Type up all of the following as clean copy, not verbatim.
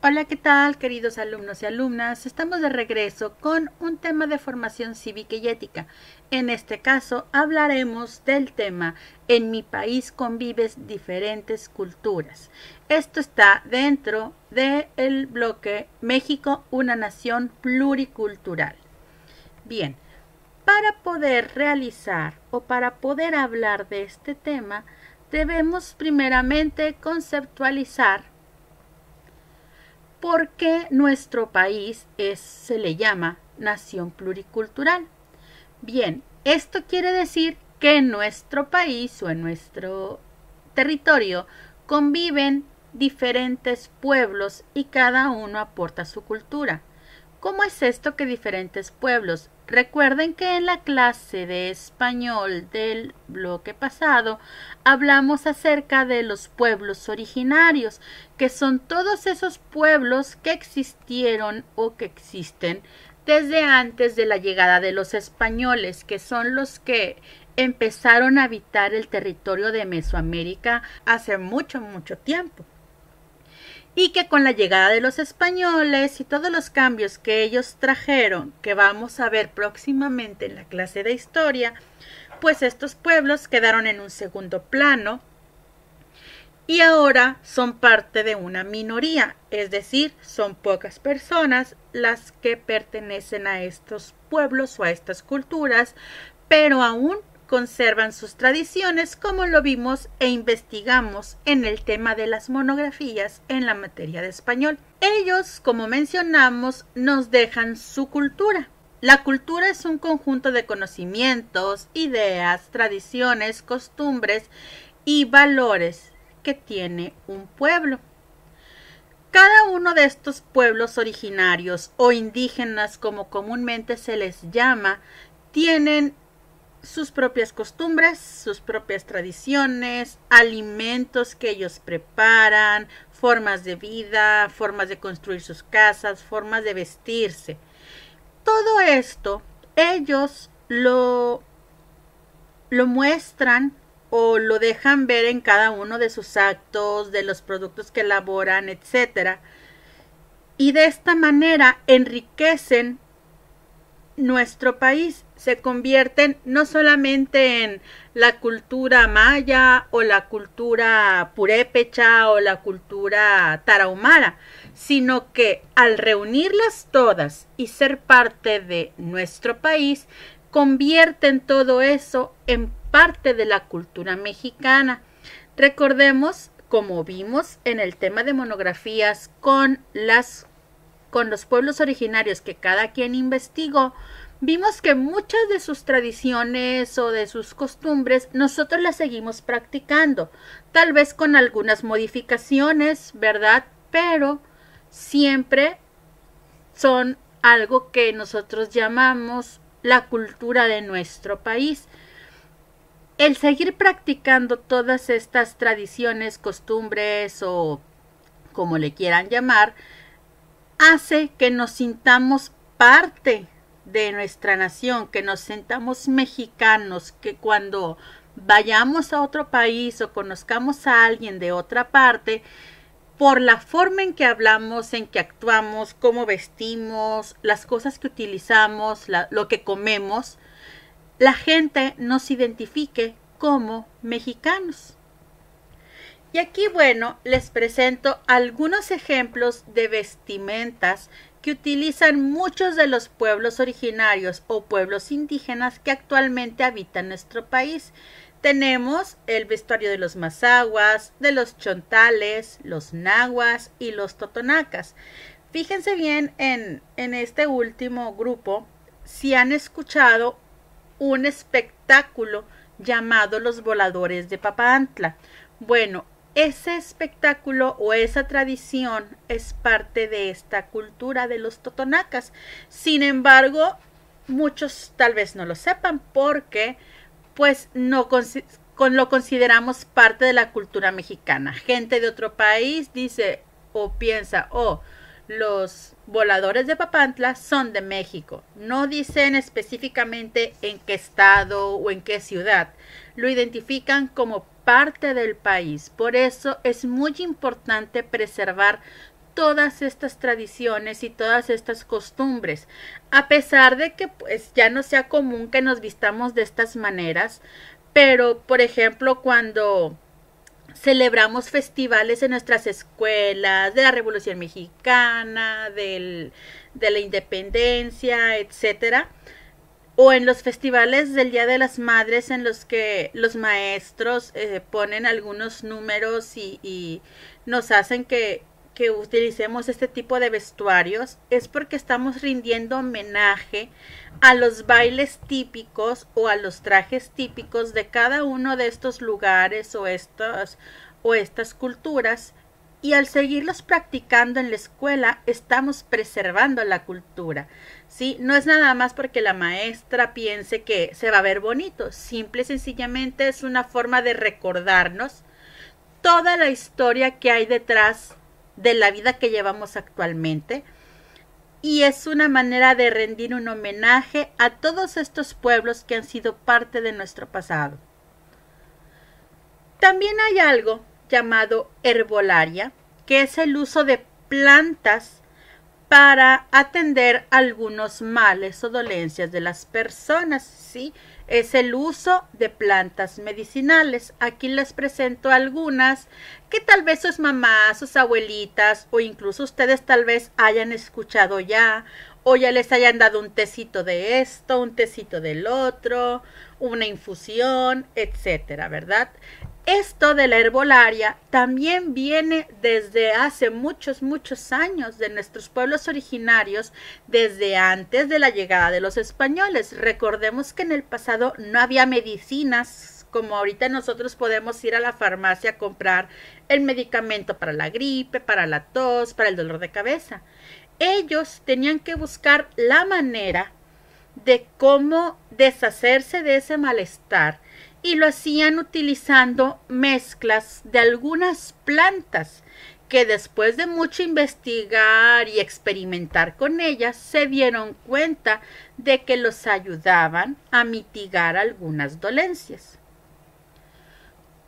Hola, ¿qué tal, queridos alumnos y alumnas? Estamos de regreso con un tema de formación cívica y ética. En este caso, hablaremos del tema "En mi país convives diferentes culturas". Esto está dentro del bloque México, una nación pluricultural. Bien, para poder realizar o para poder hablar de este tema, debemos primeramente conceptualizar por qué nuestro país se le llama nación pluricultural. Bien, esto quiere decir que en nuestro país o en nuestro territorio conviven diferentes pueblos y cada uno aporta su cultura. ¿Cómo es esto que diferentes pueblos? Recuerden que en la clase de español del bloque pasado hablamos acerca de los pueblos originarios, que son todos esos pueblos que existieron o que existen desde antes de la llegada de los españoles, que son los que empezaron a habitar el territorio de Mesoamérica hace mucho tiempo. Y que con la llegada de los españoles y todos los cambios que ellos trajeron, que vamos a ver próximamente en la clase de historia, pues estos pueblos quedaron en un segundo plano y ahora son parte de una minoría, es decir, son pocas personas las que pertenecen a estos pueblos o a estas culturas, pero aún conservan sus tradiciones, como lo vimos e investigamos en el tema de las monografías en la materia de español. Ellos, como mencionamos, nos dejan su cultura. La cultura es un conjunto de conocimientos, ideas, tradiciones, costumbres y valores que tiene un pueblo. Cada uno de estos pueblos originarios o indígenas, como comúnmente se les llama, tienen sus propias costumbres, sus propias tradiciones, alimentos que ellos preparan, formas de vida, formas de construir sus casas, formas de vestirse. Todo esto ellos lo muestran o lo dejan ver en cada uno de sus actos, de los productos que elaboran, etc. Y de esta manera enriquecen nuestro país, se convierten no solamente en la cultura maya o la cultura purépecha o la cultura tarahumara, sino que al reunirlas todas y ser parte de nuestro país, convierten todo eso en parte de la cultura mexicana. Recordemos, como vimos en el tema de monografías con los pueblos originarios que cada quien investigó, vimos que muchas de sus tradiciones o de sus costumbres nosotros las seguimos practicando, tal vez con algunas modificaciones, ¿verdad? Pero siempre son algo que nosotros llamamos la cultura de nuestro país. El seguir practicando todas estas tradiciones, costumbres o como le quieran llamar, hace que nos sintamos parte de nuestra nación, que nos sintamos mexicanos, que cuando vayamos a otro país o conozcamos a alguien de otra parte, por la forma en que hablamos, en que actuamos, cómo vestimos, las cosas que utilizamos, lo que comemos, la gente nos identifique como mexicanos. Y aquí, bueno, les presento algunos ejemplos de vestimentas que utilizan muchos de los pueblos originarios o pueblos indígenas que actualmente habitan nuestro país. Tenemos el vestuario de los mazahuas, de los chontales, los nahuas y los totonacas. Fíjense bien en este último grupo si han escuchado un espectáculo llamado Los Voladores de Papantla. Bueno, ese espectáculo o esa tradición es parte de esta cultura de los totonacas. Sin embargo, muchos tal vez no lo sepan porque pues no lo consideramos parte de la cultura mexicana. Gente de otro país dice o piensa, los voladores de Papantla son de México. No dicen específicamente en qué estado o en qué ciudad. Lo identifican como parte del país. Por eso es muy importante preservar todas estas tradiciones y todas estas costumbres, a pesar de que pues ya no sea común que nos vistamos de estas maneras, pero por ejemplo cuando celebramos festivales en nuestras escuelas, de la Revolución Mexicana, de la Independencia, etcétera, o en los festivales del Día de las Madres en los que los maestros ponen algunos números y nos hacen que utilicemos este tipo de vestuarios, es porque estamos rindiendo homenaje a los bailes típicos o a los trajes típicos de cada uno de estos lugares o estas culturas, y al seguirlos practicando en la escuela estamos preservando la cultura, ¿sí? No es nada más porque la maestra piense que se va a ver bonito, simple y sencillamente es una forma de recordarnos toda la historia que hay detrás de la vida que llevamos actualmente, y es una manera de rendir un homenaje a todos estos pueblos que han sido parte de nuestro pasado. También hay algo llamado herbolaria, que es el uso de plantas para atender algunos males o dolencias de las personas, ¿sí? Es el uso de plantas medicinales. Aquí les presento algunas que tal vez sus mamás, sus abuelitas o incluso ustedes tal vez hayan escuchado ya, o ya les hayan dado un tecito de esto, un tecito del otro, una infusión, etcétera, ¿verdad? Esto de la herbolaria también viene desde hace muchos años de nuestros pueblos originarios, desde antes de la llegada de los españoles. Recordemos que en el pasado no había medicinas, como ahorita nosotros podemos ir a la farmacia a comprar el medicamento para la gripe, para la tos, para el dolor de cabeza. Ellos tenían que buscar la manera de cómo deshacerse de ese malestar, y lo hacían utilizando mezclas de algunas plantas que después de mucho investigar y experimentar con ellas se dieron cuenta de que los ayudaban a mitigar algunas dolencias.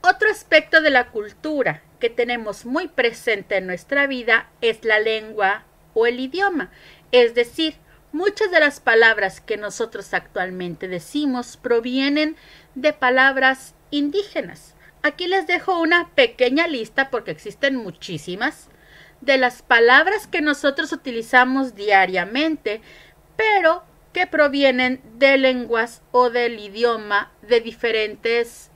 Otro aspecto de la cultura que tenemos muy presente en nuestra vida es la lengua o el idioma, es decir, muchas de las palabras que nosotros actualmente decimos provienen de palabras indígenas. Aquí les dejo una pequeña lista, porque existen muchísimas, de las palabras que nosotros utilizamos diariamente, pero que provienen de lenguas o del idioma de diferentes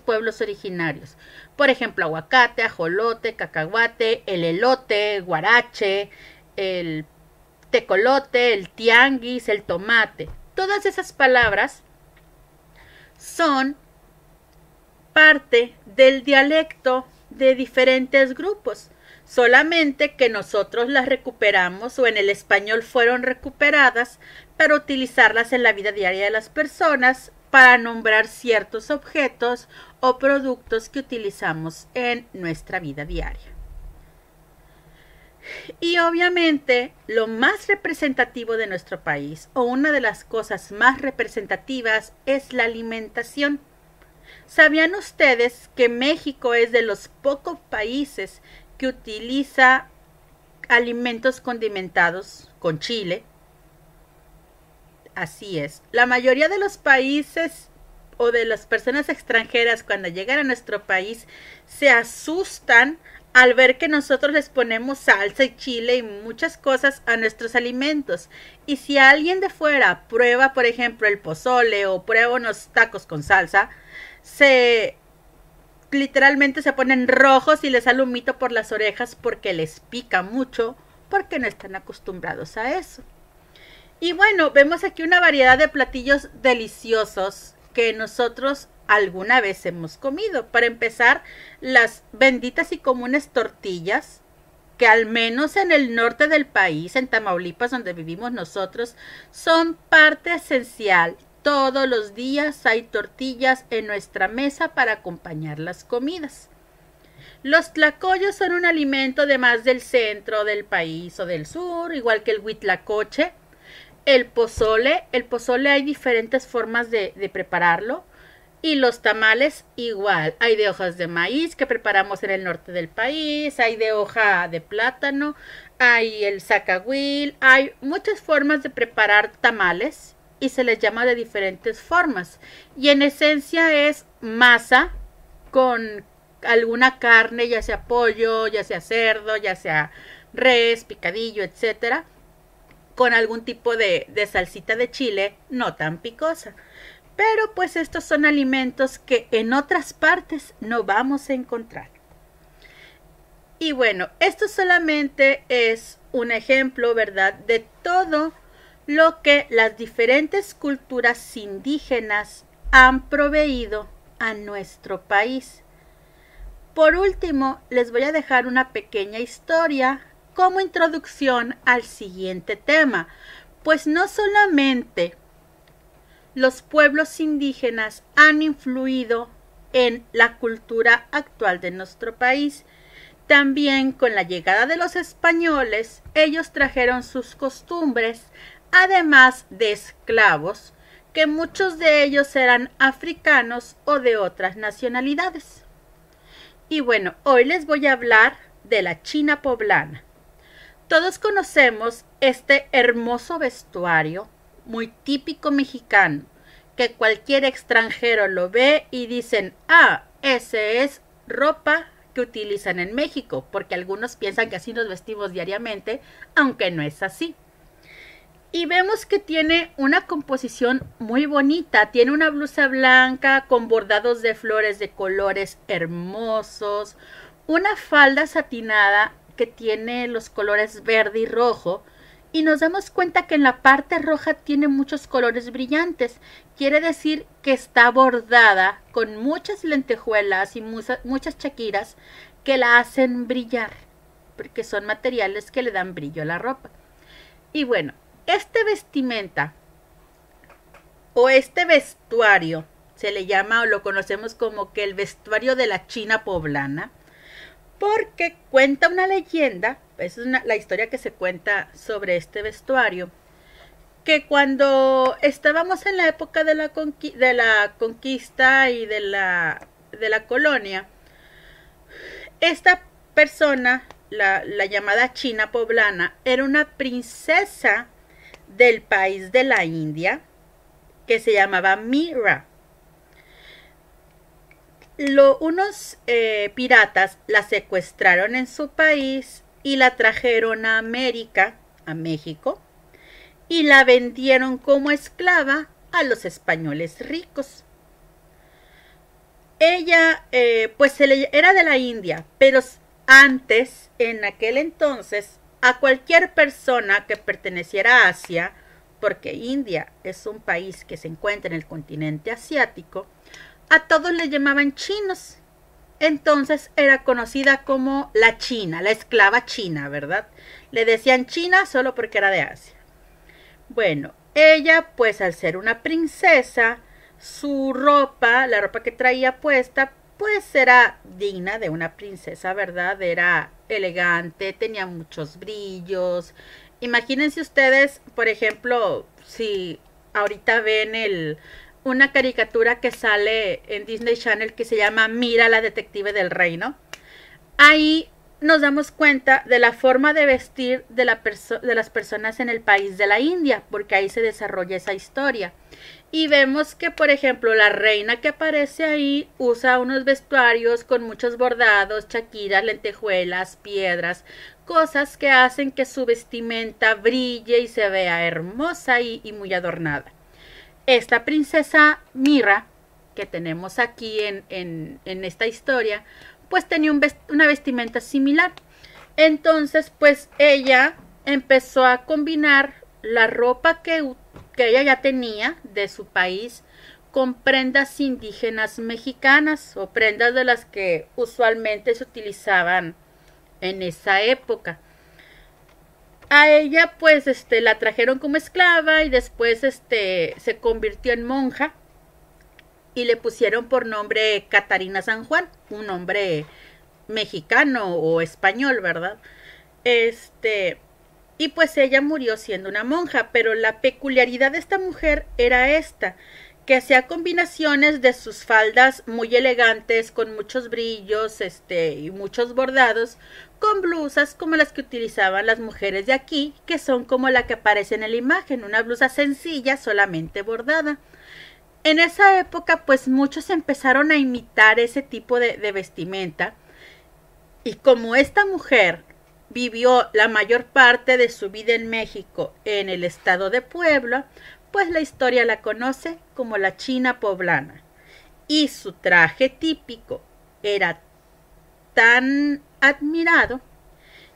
pueblos originarios. Por ejemplo, aguacate, ajolote, cacahuate, el elote, guarache, el tecolote, el tianguis, el tomate. Todas esas palabras son parte del dialecto de diferentes grupos, solamente que nosotros las recuperamos, o en el español fueron recuperadas para utilizarlas en la vida diaria de las personas para nombrar ciertos objetos o productos que utilizamos en nuestra vida diaria. Y obviamente lo más representativo de nuestro país, o una de las cosas más representativas, es la alimentación. ¿Sabían ustedes que México es de los pocos países que utiliza alimentos condimentados con chile? Así es. La mayoría de los países o de las personas extranjeras cuando llegan a nuestro país se asustan al ver que nosotros les ponemos salsa y chile y muchas cosas a nuestros alimentos. Y si alguien de fuera prueba, por ejemplo, el pozole o prueba unos tacos con salsa, literalmente se ponen rojos y les sale un humito por las orejas porque les pica mucho, porque no están acostumbrados a eso. Y bueno, vemos aquí una variedad de platillos deliciosos que nosotros alguna vez hemos comido. Para empezar, las benditas y comunes tortillas, que al menos en el norte del país, en Tamaulipas, donde vivimos nosotros, son parte esencial. Todos los días hay tortillas en nuestra mesa para acompañar las comidas. Los tlacoyos son un alimento de más del centro del país o del sur, igual que el huitlacoche. El pozole hay diferentes formas de prepararlo. Y los tamales igual, hay de hojas de maíz que preparamos en el norte del país, hay de hoja de plátano, hay el zacahuil, hay muchas formas de preparar tamales y se les llama de diferentes formas. Y en esencia es masa con alguna carne, ya sea pollo, ya sea cerdo, ya sea res, picadillo, etcétera, con algún tipo de salsita de chile no tan picosa. Pero pues estos son alimentos que en otras partes no vamos a encontrar. Y bueno, esto solamente es un ejemplo, ¿verdad?, de todo lo que las diferentes culturas indígenas han proveído a nuestro país. Por último, les voy a dejar una pequeña historia como introducción al siguiente tema, pues no solamente los pueblos indígenas han influido en la cultura actual de nuestro país. También con la llegada de los españoles, ellos trajeron sus costumbres, además de esclavos, que muchos de ellos eran africanos o de otras nacionalidades. Y bueno, hoy les voy a hablar de la China poblana. Todos conocemos este hermoso vestuario muy típico mexicano, que cualquier extranjero lo ve y dicen, ese es ropa que utilizan en México, porque algunos piensan que así nos vestimos diariamente, aunque no es así. Y vemos que tiene una composición muy bonita, tiene una blusa blanca con bordados de flores de colores hermosos, una falda satinada que tiene los colores verde y rojo, y nos damos cuenta que en la parte roja tiene muchos colores brillantes. Quiere decir que está bordada con muchas lentejuelas y muchas chaquiras que la hacen brillar, porque son materiales que le dan brillo a la ropa. Y bueno, este vestimenta o este vestuario se le llama o lo conocemos como que el vestuario de la China poblana, porque cuenta una leyenda, esa es la historia que se cuenta sobre este vestuario, que cuando estábamos en la época de la conquista y de la colonia, esta persona, la llamada China poblana, era una princesa del país de la India que se llamaba Mira. Unos piratas la secuestraron en su país y la trajeron a América, a México, y la vendieron como esclava a los españoles ricos. Ella pues era de la India, pero antes, en aquel entonces, a cualquier persona que perteneciera a Asia, porque India es un país que se encuentra en el continente asiático, a todos le llamaban chinos. Entonces era conocida como la China, la esclava china, ¿verdad? Le decían China solo porque era de Asia. Bueno, ella pues al ser una princesa, su ropa, la ropa que traía puesta, pues era digna de una princesa, ¿verdad? Era elegante, tenía muchos brillos. Imagínense ustedes, por ejemplo, si ahorita ven una caricatura que sale en Disney Channel que se llama Mira, la detective del reino. Ahí nos damos cuenta de la forma de vestir de las personas en el país de la India, porque ahí se desarrolla esa historia. Y vemos que, por ejemplo, la reina que aparece ahí usa unos vestuarios con muchos bordados, chaquiras, lentejuelas, piedras, cosas que hacen que su vestimenta brille y se vea hermosa y muy adornada. Esta princesa Mira, que tenemos aquí en esta historia, pues tenía una vestimenta similar. Entonces, pues ella empezó a combinar la ropa que ella ya tenía de su país con prendas indígenas mexicanas o prendas de las que usualmente se utilizaban en esa época. A ella pues la trajeron como esclava y después se convirtió en monja y le pusieron por nombre Catarina San Juan, un nombre mexicano o español, ¿verdad? Y pues ella murió siendo una monja, pero la peculiaridad de esta mujer era esta, que hacía combinaciones de sus faldas muy elegantes con muchos brillos y muchos bordados con blusas como las que utilizaban las mujeres de aquí, que son como la que aparece en la imagen, una blusa sencilla solamente bordada. En esa época pues muchos empezaron a imitar ese tipo de vestimenta, y como esta mujer vivió la mayor parte de su vida en México, en el estado de Puebla, pues la historia la conoce como la China poblana. Y su traje típico era tan admirado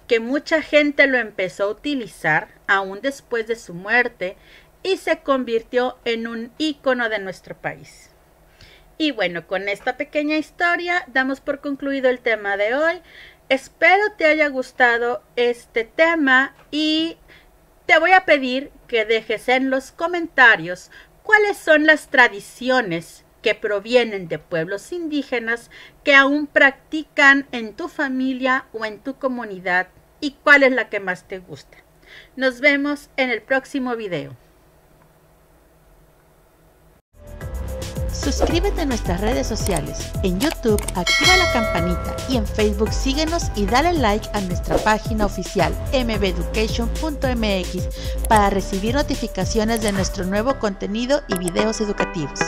que mucha gente lo empezó a utilizar aún después de su muerte y se convirtió en un ícono de nuestro país. Y bueno, con esta pequeña historia damos por concluido el tema de hoy. Espero te haya gustado este tema y te voy a pedir que dejes en los comentarios cuáles son las tradiciones que provienen de pueblos indígenas que aún practican en tu familia o en tu comunidad y cuál es la que más te gusta. Nos vemos en el próximo video. Suscríbete a nuestras redes sociales. En YouTube activa la campanita y en Facebook síguenos y dale like a nuestra página oficial mbeducation.mx para recibir notificaciones de nuestro nuevo contenido y videos educativos.